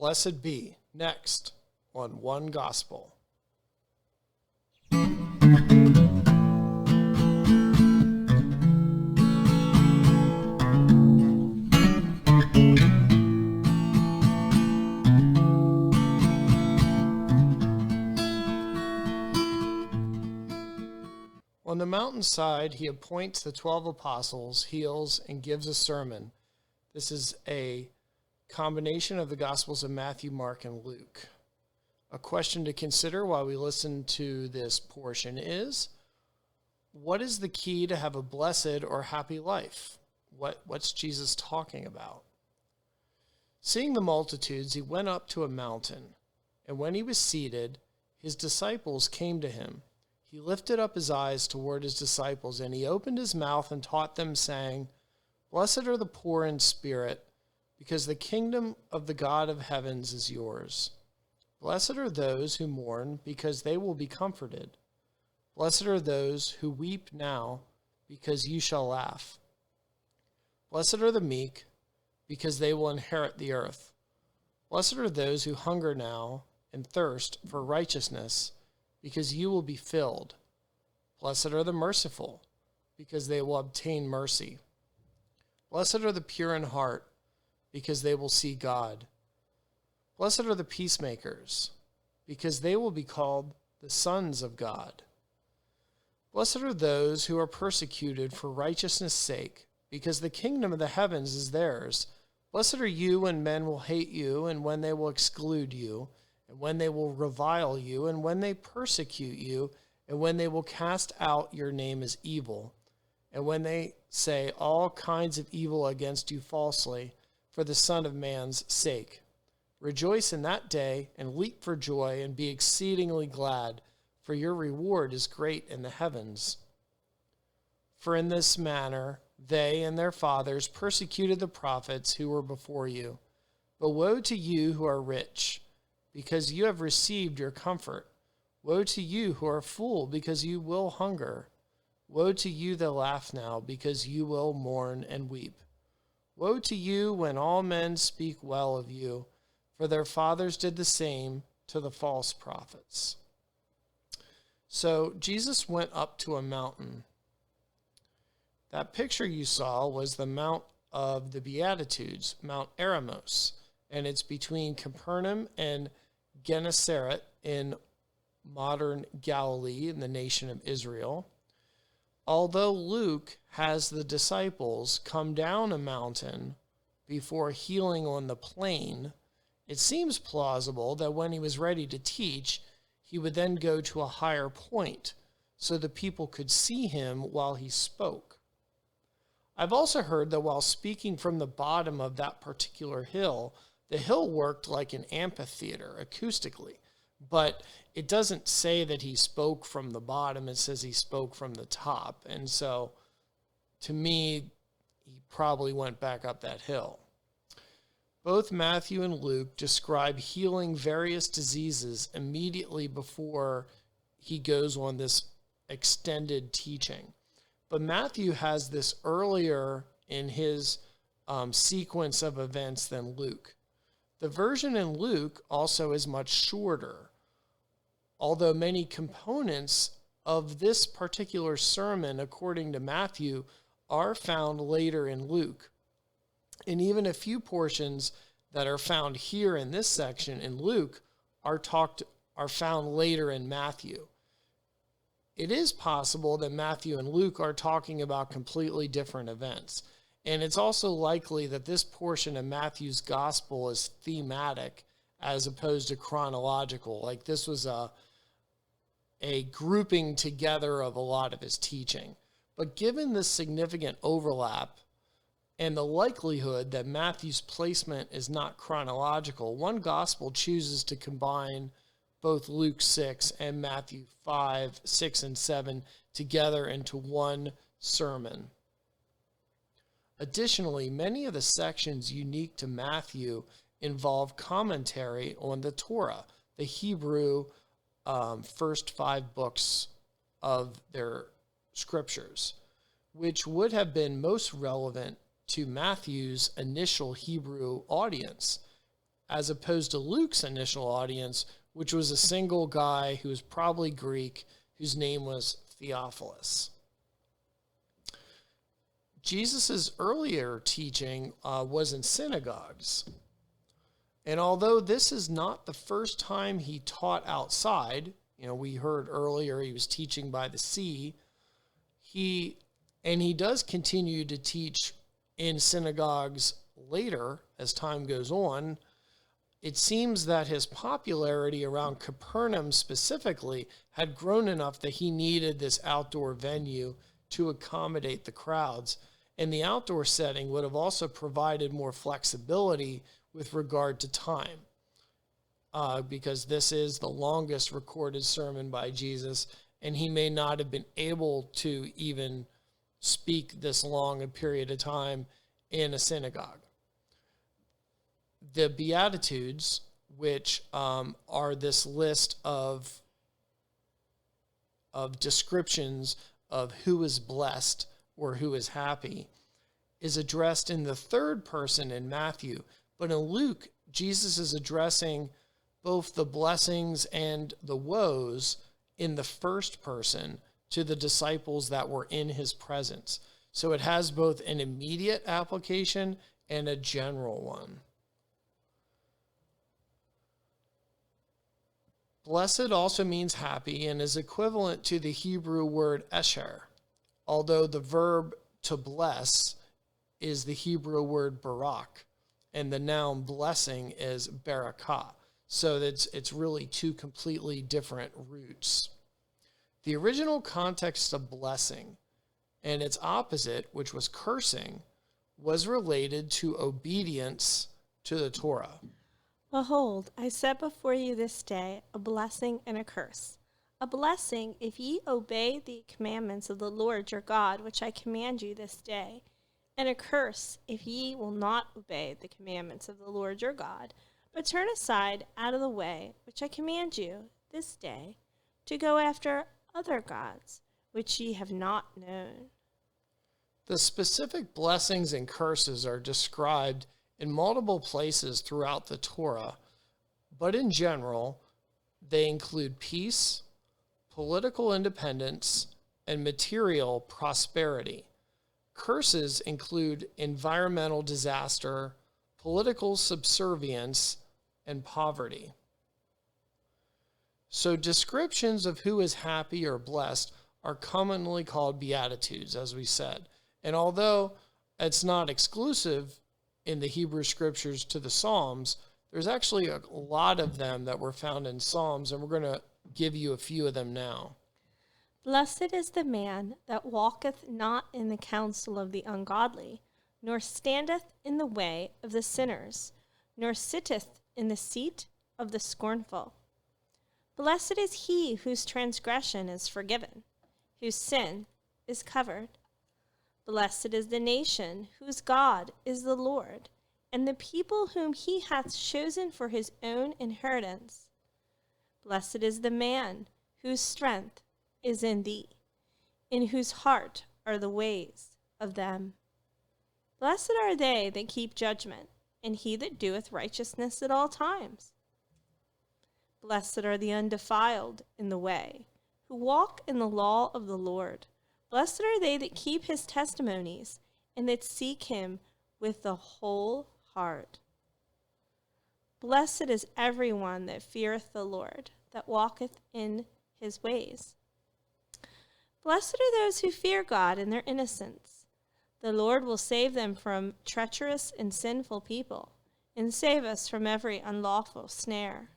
Blessed be, next on One Gospel. On the mountainside, he appoints the 12 apostles, heals, and gives a sermon. This is a combination of the Gospels of Matthew, Mark, and Luke. A question to consider while we listen to this portion is, what is the key to have a blessed or happy life? What's Jesus talking about? Seeing the multitudes, he went up to a mountain, and when he was seated, his disciples came to him. He lifted up his eyes toward his disciples, and he opened his mouth and taught them, saying, Blessed are the poor in spirit, because the kingdom of the God of heavens is yours. Blessed are those who mourn, because they will be comforted. Blessed are those who weep now, because you shall laugh. Blessed are the meek, because they will inherit the earth. Blessed are those who hunger now and thirst for righteousness, because you will be filled. Blessed are the merciful, because they will obtain mercy. Blessed are the pure in heart, because they will see God. Blessed are the peacemakers, because they will be called the sons of God. Blessed are those who are persecuted for righteousness' sake, because the kingdom of the heavens is theirs. Blessed are you when men will hate you, and when they will exclude you, and when they will revile you, and when they persecute you, and when they will cast out your name as evil, and when they say all kinds of evil against you falsely, for the Son of Man's sake. Rejoice in that day, and leap for joy, and be exceedingly glad, for your reward is great in the heavens. For in this manner they and their fathers persecuted the prophets who were before you. But woe to you who are rich, because you have received your comfort. Woe to you who are full, because you will hunger. Woe to you that laugh now, because you will mourn and weep. Woe to you when all men speak well of you, for their fathers did the same to the false prophets. So Jesus went up to a mountain. That picture you saw was the Mount of the Beatitudes, Mount Eremos, and it's between Capernaum and Gennesaret in modern Galilee in the nation of Israel. Although Luke has the disciples come down a mountain before healing on the plain, it seems plausible that when he was ready to teach, he would then go to a higher point so the people could see him while he spoke. I've also heard that while speaking from the bottom of that particular hill, the hill worked like an amphitheater acoustically, but it doesn't say that he spoke from the bottom. It says he spoke from the top. And so, to me, he probably went back up that hill. Both Matthew and Luke describe healing various diseases immediately before he goes on this extended teaching. But Matthew has this earlier in his sequence of events than Luke. The version in Luke also is much shorter, although many components of this particular sermon, according to Matthew, are found later in Luke. And even a few portions that are found here in this section in Luke are found later in Matthew. It is possible that Matthew and Luke are talking about completely different events. And it's also likely that this portion of Matthew's gospel is thematic as opposed to chronological. Like this was a grouping together of a lot of his teaching. But given the significant overlap and the likelihood that Matthew's placement is not chronological, OneGospel chooses to combine both Luke 6 and Matthew 5, 6, and 7 together into one sermon. Additionally, many of the sections unique to Matthew involve commentary on the Torah, the Hebrew first 5 books of their scriptures, which would have been most relevant to Matthew's initial Hebrew audience. as opposed to Luke's initial audience, which was a single guy who was probably Greek, whose name was Theophilus. Jesus' earlier teaching was in synagogues. And although this is not the first time he taught outside, we heard earlier he was teaching by the sea, he does continue to teach in synagogues later as time goes on. It seems that his popularity around Capernaum specifically had grown enough that he needed this outdoor venue to accommodate the crowds. And the outdoor setting would have also provided more flexibility with regard to time, because this is the longest recorded sermon by Jesus, and he may not have been able to even speak this long a period of time in a synagogue. The Beatitudes, which are this list of descriptions of who is blessed or who is happy, is addressed in the third person in Matthew. But in Luke, Jesus is addressing both the blessings and the woes in the first person to the disciples that were in his presence. So it has both an immediate application and a general one. Blessed also means happy and is equivalent to the Hebrew word esher, although the verb to bless is the Hebrew word barak, and the noun blessing is barakah. So it's really two completely different roots. The original context of blessing and its opposite, which was cursing, was related to obedience to the Torah. Behold, I set before you this day a blessing and a curse. A blessing if ye obey the commandments of the Lord your God, which I command you this day, and a curse if ye will not obey the commandments of the Lord your God, but turn aside out of the way, which I command you this day, to go after other gods, which ye have not known. The specific blessings and curses are described in multiple places throughout the Torah, but in general, they include peace, political independence, and material prosperity. Curses include environmental disaster, political subservience, and poverty. So descriptions of who is happy or blessed are commonly called Beatitudes, as we said. And although it's not exclusive in the Hebrew scriptures to the Psalms, there's actually a lot of them that were found in Psalms, and we're going to give you a few of them now. Blessed is the man that walketh not in the counsel of the ungodly, nor standeth in the way of the sinners, nor sitteth in the seat of the scornful. Blessed is he whose transgression is forgiven, whose sin is covered. Blessed is the nation whose God is the Lord, and the people whom he hath chosen for his own inheritance. Blessed is the man whose strength is in thee, in whose heart are the ways of them. Blessed are they that keep judgment, and he that doeth righteousness at all times. Blessed are the undefiled in the way, who walk in the law of the Lord. Blessed are they that keep his testimonies, and that seek him with the whole heart. Blessed is every one that feareth the Lord, that walketh in his ways. Blessed are those who fear God in their innocence. The Lord will save them from treacherous and sinful people, and save us from every unlawful snare.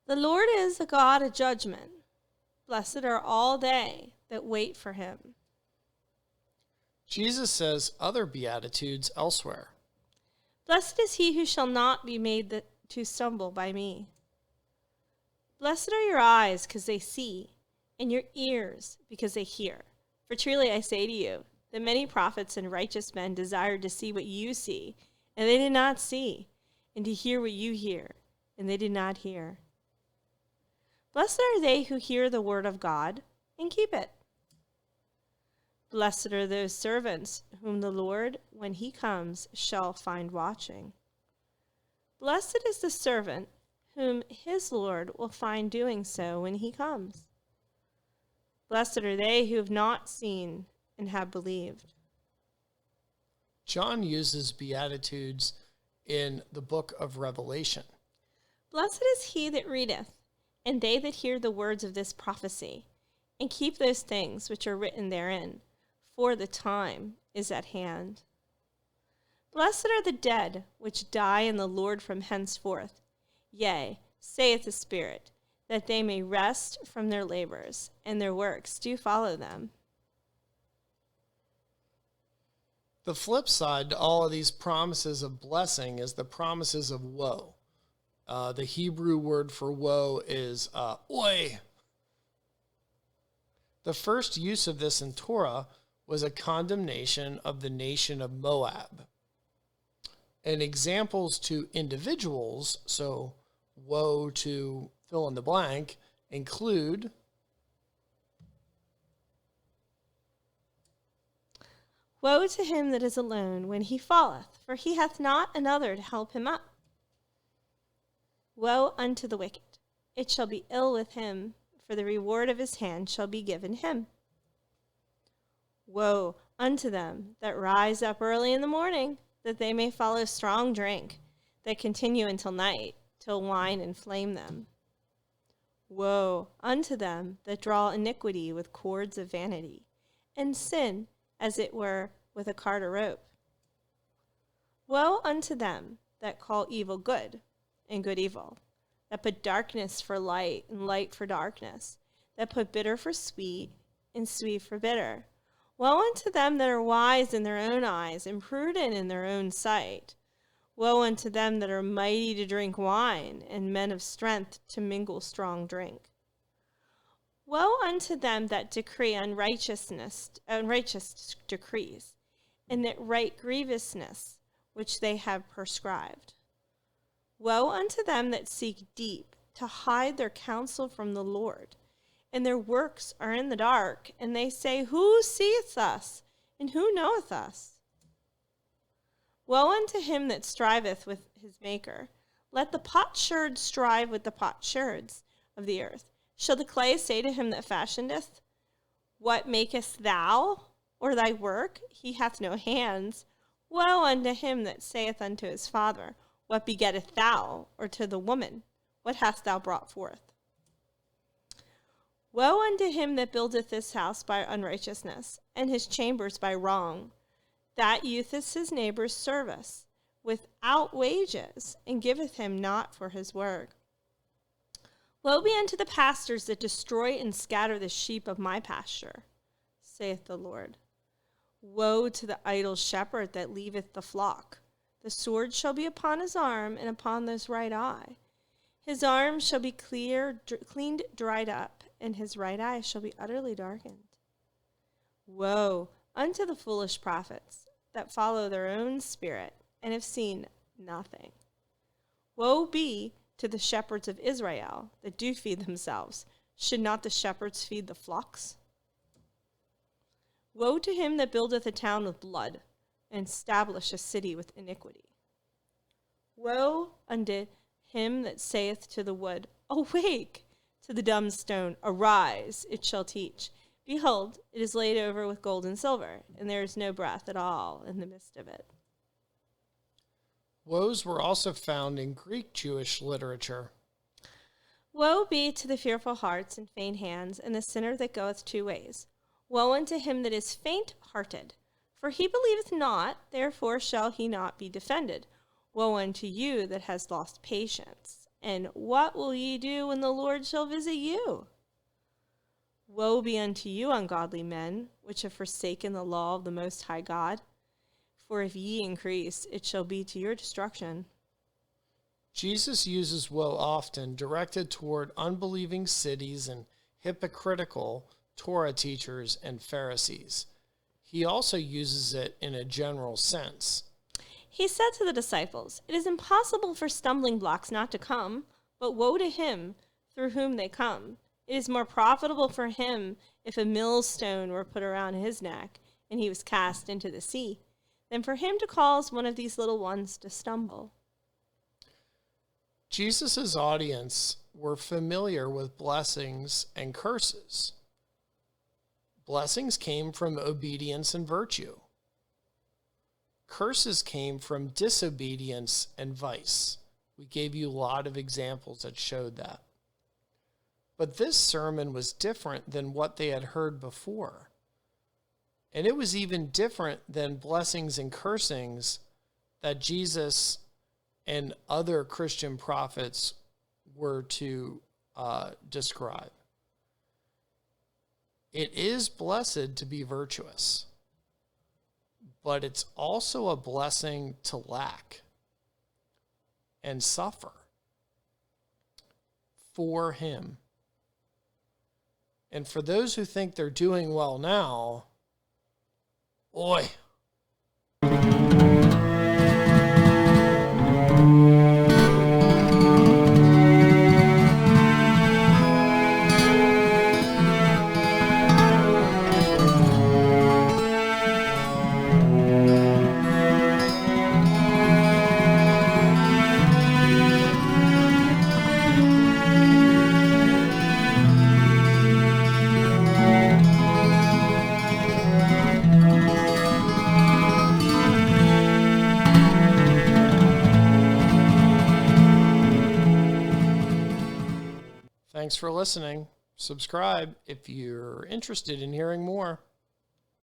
The Lord is a God of judgment. Blessed are all they that wait for him. Jesus says other Beatitudes elsewhere. Blessed is he who shall not be made to stumble by me. Blessed are your eyes, because they see, and your ears, because they hear. For truly I say to you, that many prophets and righteous men desired to see what you see, and they did not see, and to hear what you hear, and they did not hear. Blessed are they who hear the word of God and keep it. Blessed are those servants whom the Lord, when he comes, shall find watching. Blessed is the servant whom his Lord will find doing so when he comes. Blessed are they who have not seen and have believed. John uses Beatitudes in the book of Revelation. Blessed is he that readeth, and they that hear the words of this prophecy, and keep those things which are written therein, for the time is at hand. Blessed are the dead which die in the Lord from henceforth. Yea, saith the Spirit, that they may rest from their labors, and their works do follow them. The flip side to all of these promises of blessing is the promises of woe. The Hebrew word for woe is oi. The first use of this in Torah was a condemnation of the nation of Moab. And examples to individuals, so woe to fill in the blank, include Woe to him that is alone when he falleth, for he hath not another to help him up. Woe unto the wicked, it shall be ill with him, for the reward of his hand shall be given him. Woe unto them that rise up early in the morning, that they may follow strong drink, that continue until night, till wine inflame them. Woe unto them that draw iniquity with cords of vanity, and sin, as it were, with a cart or rope. Woe unto them that call evil good, and good evil, that put darkness for light, and light for darkness, that put bitter for sweet, and sweet for bitter. Woe unto them that are wise in their own eyes, and prudent in their own sight. Woe unto them that are mighty to drink wine, and men of strength to mingle strong drink. Woe unto them that decree unrighteous decrees, and that write grievousness which they have prescribed. Woe unto them that seek deep to hide their counsel from the Lord, and their works are in the dark, and they say, Who seeth us, and who knoweth us? Woe unto him that striveth with his Maker. Let the potsherd strive with the potsherds of the earth. Shall the clay say to him that fashioneth, What makest thou, or thy work? He hath no hands. Woe unto him that saith unto his father, What begettest thou? Or to the woman, What hast thou brought forth? Woe unto him that buildeth this house by unrighteousness, and his chambers by wrong, that useth his neighbor's service without wages, and giveth him not for his work. Woe be unto the pastors that destroy and scatter the sheep of my pasture, saith the Lord. Woe to the idle shepherd that leaveth the flock. The sword shall be upon his arm, and upon his right eye. His arm shall be cleaned, dried up, and his right eye shall be utterly darkened. Woe unto the foolish prophets that follow their own spirit, and have seen nothing. Woe be to the shepherds of Israel that do feed themselves. Should not the shepherds feed the flocks? Woe to him that buildeth a town with blood, and establish a city with iniquity. Woe unto him that saith to the wood, Awake! To the dumb stone, Arise, it shall teach. Behold, it is laid over with gold and silver, and there is no breath at all in the midst of it. woes were also found in Greek Jewish literature. Woe be to the fearful hearts and faint hands, and the sinner that goeth two ways. Woe unto him that is faint-hearted, for he believeth not, therefore shall he not be defended. Woe unto you that has lost patience, and what will ye do when the Lord shall visit you? Woe be unto you, ungodly men, which have forsaken the law of the Most High God. For if ye increase, it shall be to your destruction. Jesus uses woe often directed toward unbelieving cities and hypocritical Torah teachers and Pharisees. He also uses it in a general sense. He said to the disciples, It is impossible for stumbling blocks not to come, but woe to him through whom they come. It is more profitable for him if a millstone were put around his neck and he was cast into the sea, than for him to cause one of these little ones to stumble. Jesus' audience were familiar with blessings and curses. Blessings came from obedience and virtue. Curses came from disobedience and vice. We gave you a lot of examples that showed that. But this sermon was different than what they had heard before. And it was even different than blessings and cursings that Jesus and other Christian prophets were to describe. It is blessed to be virtuous, but it's also a blessing to lack and suffer for him. And for those who think they're doing well now, oi. Thanks for listening. Subscribe if you're interested in hearing more.